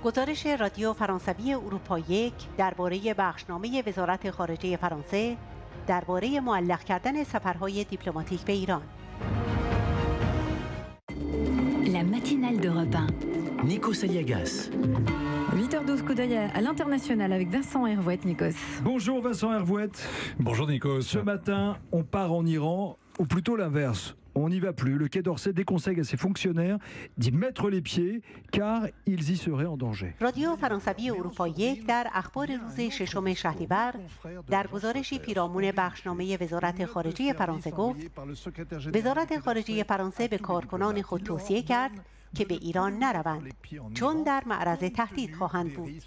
گزارش رادیو فرانسوی اروپا یک درباره بخشنامه وزارت خارجه فرانسه درباره معلق کردن سفرهای دیپلماتیک به ایران. La matinale d'Europe 1. Nikos Aliagas. 8h12, coup d'œil à l'international avec Vincent Hervouette, Nikos. Bonjour Vincent Hervouette. Bonjour Nikos. Ce matin, on part en Iran, ou plutôt l'inverse. On n'y va plus. Le Quai d'Orsay déconseille à ses fonctionnaires d'y mettre les pieds car ils y seraient en danger. رادیو فرانسوی اروپا یک در اخبار روز 6 شهریور در گزارشی پیرامون بخشنامه وزارت خارجه فرانسه گفت وزارت خارجه فرانسه به کارکنان خود توصیه کرد که به ایران نروند چون در معرض تهدید خواهند بود.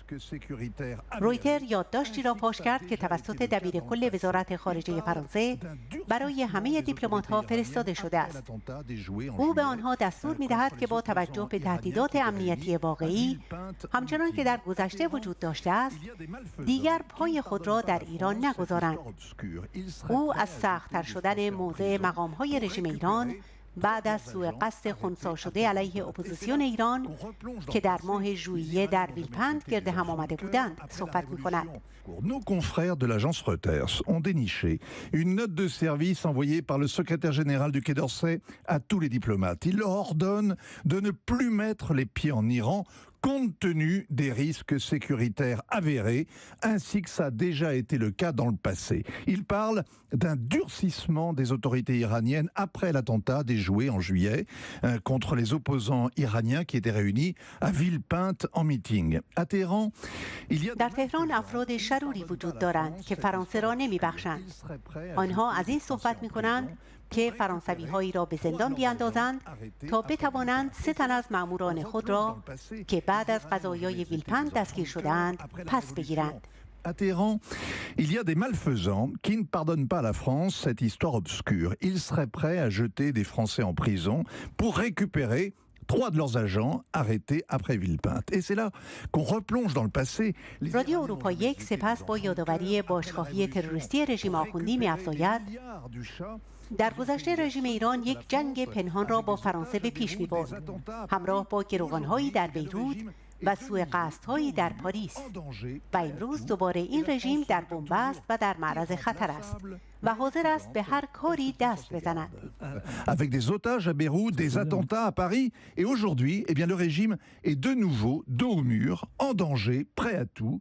رویتر یادداشتی را پاش کرد که توسط دبیرکل وزارت خارجه فرانسه برای همه دیپلمات‌ها فرستاده شده است. او به آنها دستور می‌دهد که با توجه به تهدیدات امنیتی واقعی همچنان که در گذشته وجود داشته است دیگر پای خود را در ایران نگذارند. او از سخت‌تر شدن موضع مقام‌های رژیم ایران بعد از سوء قصد خنثی شده علیه اپوزیسیون ایران که در ماه ژوئیه در ویلپند گرد هم آمده بودند صحبت می‌کند. Nos confrères de l'agence Reuters ont déniché une note de service envoyée par le secrétaire général du Quai d'Orsay à tous les diplomates. Il leur ordonne de ne plus mettre les pieds en Iran compte tenu des risques sécuritaires avérés, ainsi que ça a déjà été le cas dans le passé. Il parle d'un durcissement des autorités iraniennes après l'attentat déjoué en juillet contre les opposants iraniens qui étaient réunis à Villepinte en meeting. À Téhéran, il y a... در تهران افراد شروری وجود دارند که فرانسه را نمی‌بخشند. آنها از این صحبت می‌کنند که فرانسوی‌هایی را به زندان بیاندازند تا بتوانند 3 تن از مأموران خود را که بعد از قضایای ویلپند دستگیر شده‌اند پس بگیرند. À Téhéran, il y a des malfaisants qui ne pardonnent pas à la France cette histoire obscure. Ils seraient prêts à jeter des Français en prison pour récupérer 3 de leurs agents arrêtés après Villepinte. Et c'est là qu'on replonge dans le passé. رادیو اروپا یک سپس با یادآوری بازخواهی تروریستی رژیم آخوندی می‌افزاید در گذشته رژیم ایران یک جنگ پنهان را با فرانسه به پیش می‌برد همراه با گروگان‌هایی در بیروت و سوء قصدهایی در پاریس و امروز دوباره این رژیم در بنبست و در معرض خطر است و حاضر است به هر کاری دست بزند. Avec des otages à Beyrouth, des attentats à Paris et aujourd'hui, eh bien le régime est de nouveau dos au mur, en danger, prêt à tout